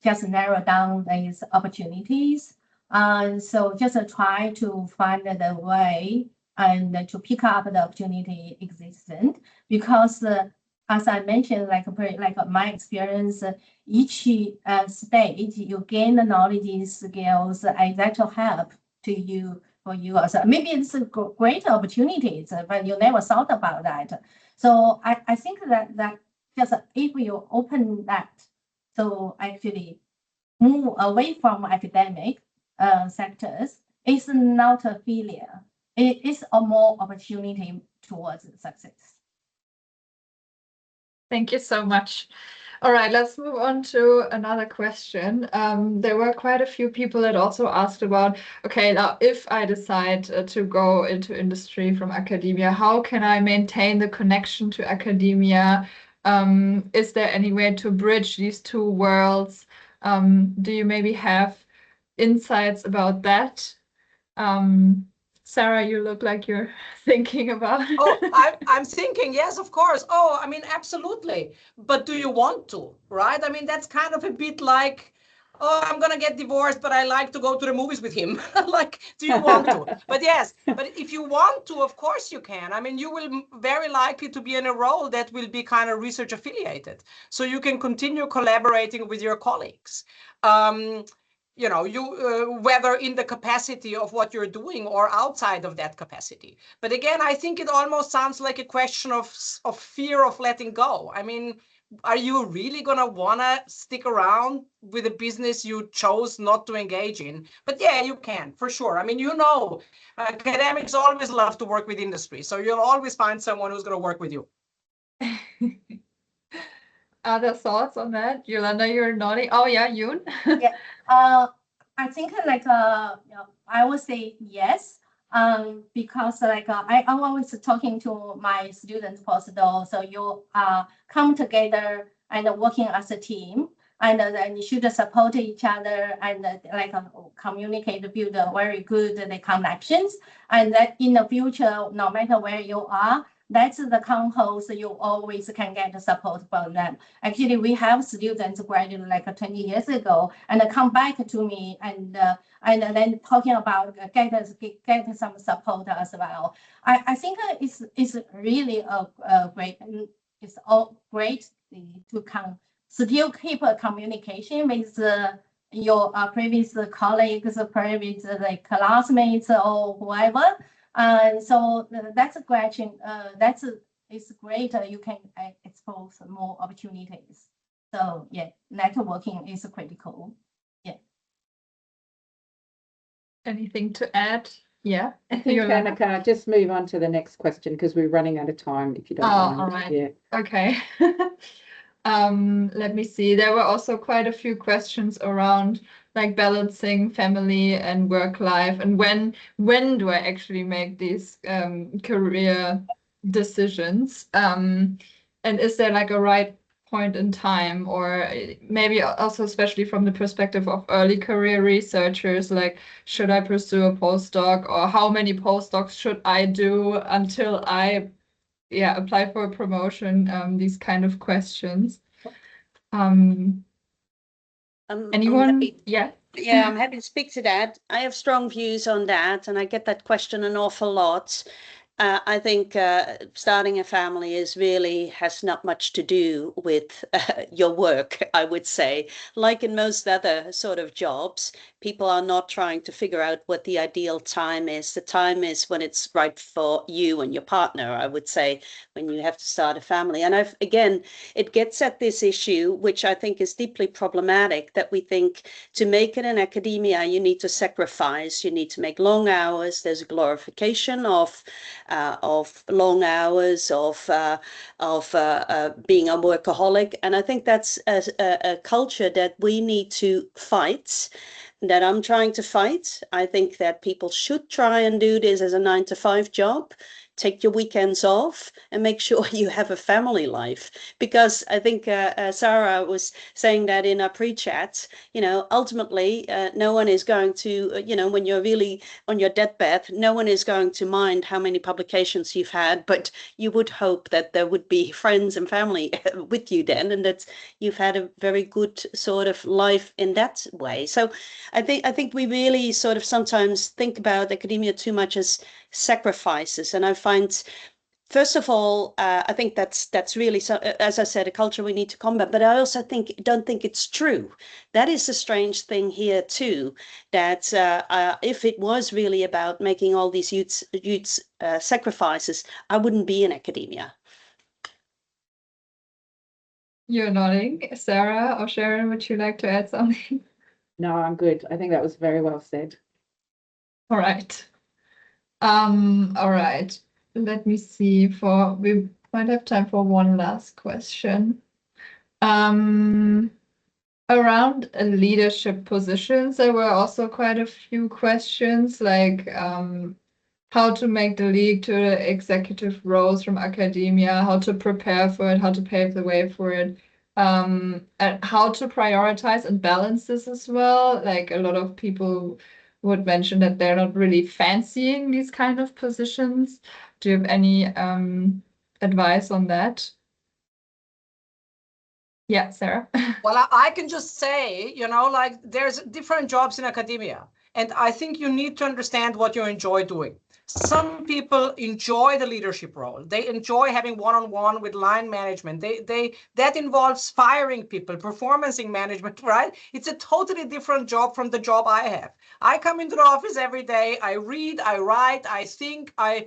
just narrow down these opportunities. And so just try to find the way and to pick up the opportunity existent, because as I mentioned, like my experience, each stage you gain the knowledge skills and that will help to you for you. So maybe it's a great opportunities, but you never thought about that. So I think that just if you open that, so actually move away from academic sectors is not a failure. It is a more opportunity towards success. Thank you so much. All right, let's move on to another question. There were quite a few people that also asked about, okay, now if I decide to go into industry from academia, how can I maintain the connection to academia? Is there any way to bridge these two worlds? Do you maybe have insights about that? Sarah, you look like you're thinking about it. Oh, I'm thinking, yes, of course. Oh, I mean, absolutely. But do you want to, right? I mean, that's kind of a bit like, oh, I'm going to get divorced, but I like to go to the movies with him. Like, do you want to? But yes, but if you want to, of course you can. I mean, you will very likely to be in a role that will be kind of research affiliated. So you can continue collaborating with your colleagues. You know, whether in the capacity of what you're doing or outside of that capacity. But again, I think it almost sounds like a question of fear of letting go. I mean, are you really going to want to stick around with a business you chose not to engage in? But yeah, you can, for sure. I mean, you know, academics always love to work with industry. So you'll always find someone who's going to work with you. Other thoughts on that? Yolanda, you're nodding. Oh yeah, Yoon? Yeah. I think like I would say yes. Because like I'm always talking to my students postdoc, so you come together and working as a team, and then you should support each other and like communicate, build a very good connections, and that in the future, no matter where you are, that's the compost you always can get support from them. Actually, we have students graduated like 20 years ago and come back to me and then talking about get some support as well. I think it's really a great, it's all great to still keep a communication with your previous colleagues, previous like classmates or whoever. And so that's a question. It's great. You can expose more opportunities. So yeah, networking is critical. Yeah. Anything to add? Yeah. I think, Hannah, can I just move on to the next question because we're running out of time, if you don't mind. All right. Yeah. Okay. Let me see. There were also quite a few questions around like balancing family and work life, and when do I actually make these career decisions? And is there like a right point in time, or maybe also especially from the perspective of early career researchers, like should I pursue a postdoc, or how many postdocs should I do until I apply for a promotion? These kind of questions. Anyone? Yeah. Yeah, I'm happy to speak to that. I have strong views on that, and I get that question an awful lot. I think starting a family has not much to do with your work, I would say. Like in most other sort of jobs, people are not trying to figure out what the ideal time is. The time is when it's right for you and your partner, I would say, when you have to start a family. And again, it gets at this issue, which I think is deeply problematic, that we think to make it in academia, you need to sacrifice, you need to make long hours. There's a glorification of long hours, of being a workaholic. And I think that's a culture that we need to fight, that I'm trying to fight. I think that people should try and do this as a 9-to-5 job. Take your weekends off and make sure you have a family life. Because I think Sarah was saying that in our pre-chat, you know, ultimately, no one is going to, you know, when you're really on your deathbed, no one is going to mind how many publications you've had, but you would hope that there would be friends and family with you then, and that you've had a very good sort of life in that way. So I think we really sort of sometimes think about academia too much as sacrifices, and I find, first of all, I think that's really, so, as I said, a culture we need to combat. But I also don't think it's true. That is a strange thing here too. That if it was really about making all these huge sacrifices, I wouldn't be in academia. You're nodding. Sarah or Sharon, would you like to add something? No, I'm good. I think that was very well said. All right. All right. Let me see. We might have time for one last question. Around leadership positions, there were also quite a few questions, like how to make the leap to executive roles from academia, how to prepare for it, how to pave the way for it, and how to prioritize and balance this as well. Like a lot of people would mention that they're not really fancying these kind of positions. Do you have any advice on that? Yeah, Sarah. Well, I can just say, like there's different jobs in academia. And I think you need to understand what you enjoy doing. Some people enjoy the leadership role. They enjoy having one-on-one with line management. That involves firing people, performancing management, right? It's a totally different job from the job I have. I come into the office every day. I read, I write, I think, I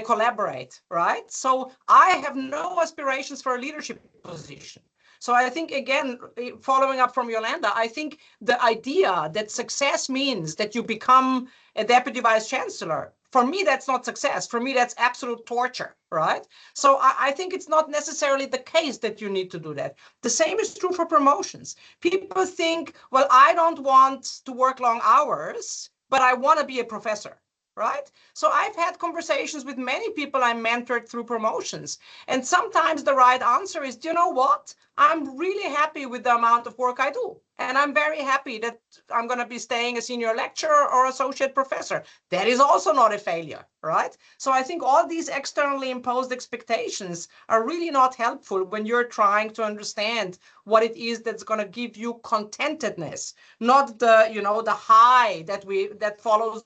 collaborate, right? So I have no aspirations for a leadership position. So I think, again, following up from Yolanda, I think the idea that success means that you become a deputy vice chancellor, for me, that's not success. For me, that's absolute torture, right? So I think it's not necessarily the case that you need to do that. The same is true for promotions. People think, well, I don't want to work long hours, but I want to be a professor. Right? So I've had conversations with many people I mentored through promotions. And sometimes the right answer is, do you know what? I'm really happy with the amount of work I do. And I'm very happy that I'm going to be staying a senior lecturer or associate professor. That is also not a failure, right? So I think all these externally imposed expectations are really not helpful when you're trying to understand what it is that's going to give you contentedness, not the, the high that follows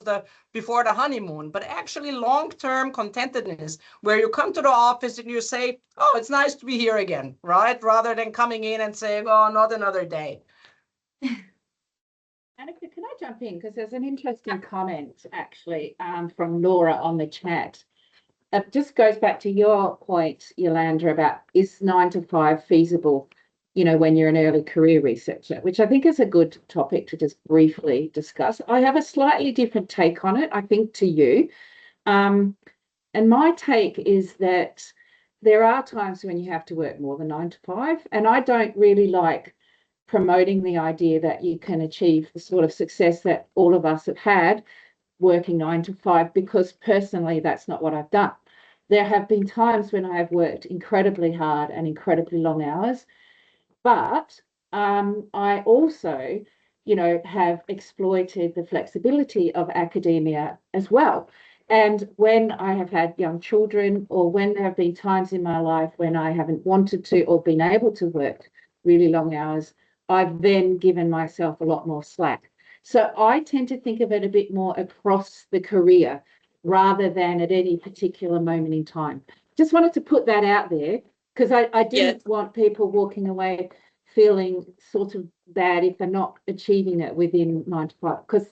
before the honeymoon, but actually long-term contentedness, where you come to the office and you say, oh, it's nice to be here again, right? Rather than coming in and saying, oh, not another day. Annika, can I jump in? Because there's an interesting comment actually from Laura on the chat. It just goes back to your point, Yolanda, about is 9 to 5 feasible, when you're an early career researcher, which I think is a good topic to just briefly discuss. I have a slightly different take on it, I think, to you. And my take is that there are times when you have to work more than 9 to 5, and I don't really like promoting the idea that you can achieve the sort of success that all of us have had working 9 to 5, because personally, that's not what I've done. There have been times when I have worked incredibly hard and incredibly long hours, but I also, have exploited the flexibility of academia as well. And when I have had young children, or when there have been times in my life when I haven't wanted to or been able to work really long hours, I've then given myself a lot more slack. So I tend to think of it a bit more across the career rather than at any particular moment in time. Just wanted to put that out there, because I didn't want people walking away feeling sort of bad if they're not achieving it within 9 to 5. Because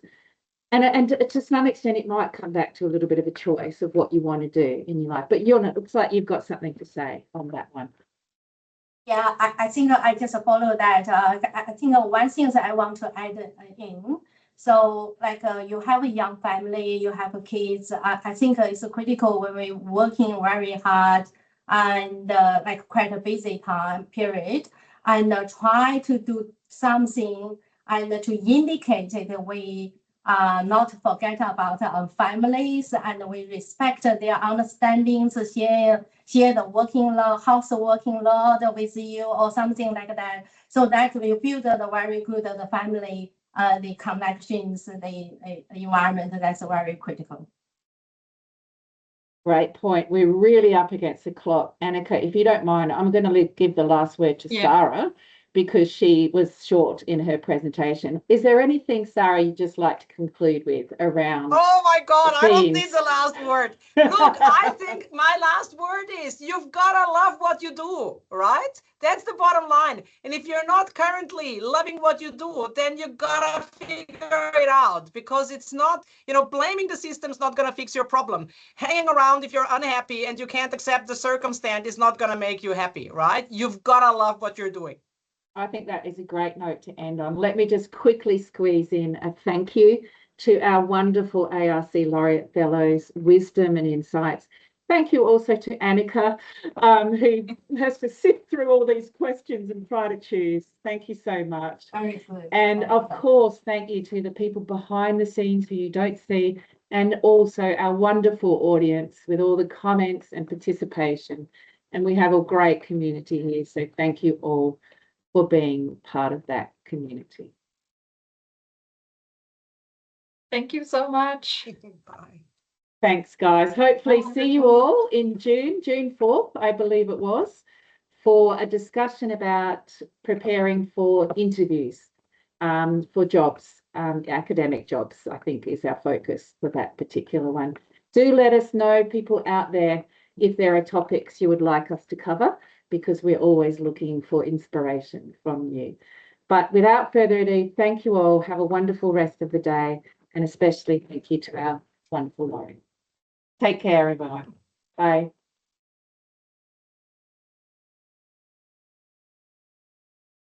and to some extent, it might come back to a little bit of a choice of what you want to do in your life. But it looks like you've got something to say on that one. Yeah, I think I just follow that. I think one thing that I want to add in. So like you have a young family, you have kids. I think it's critical when we're working very hard and like quite a busy time period, and try to do something and to indicate that we not forget about our families, and we respect their understandings, share the working load, house working load with you, or something like that. So that will build the very good the family, the connections, the environment. That's very critical. Great point. We're really up against the clock. Annika, if you don't mind, I'm going to give the last word to Sarah, because she was short in her presentation. Is there anything, Sarah, you'd just like to conclude with around? Oh my God, I don't need the last word. Look, I think my last word is you've got to love what you do, right? That's the bottom line. And if you're not currently loving what you do, then you got to figure it out, because it's not, blaming the system's not going to fix your problem. Hanging around if you're unhappy and you can't accept the circumstance is not going to make you happy, right? You've got to love what you're doing. I think that is a great note to end on. Let me just quickly squeeze in a thank you to our wonderful ARC Laureate Fellows, wisdom and insights. Thank you also to Annika, who has to sift through all these questions and try to choose. Thank you so much. And of course, thank you to the people behind the scenes who you don't see, and also our wonderful audience with all the comments and participation. And we have a great community here. So thank you all for being part of that community. Thank you so much. Bye. Thanks, guys. Hopefully see you all in June 4th, I believe it was, for a discussion about preparing for interviews for jobs, academic jobs, I think is our focus for that particular one. Do let us know, people out there, if there are topics you would like us to cover, because we're always looking for inspiration from you. But without further ado, thank you all. Have a wonderful rest of the day, and especially thank you to our wonderful Laurie. Take care, everyone. Bye.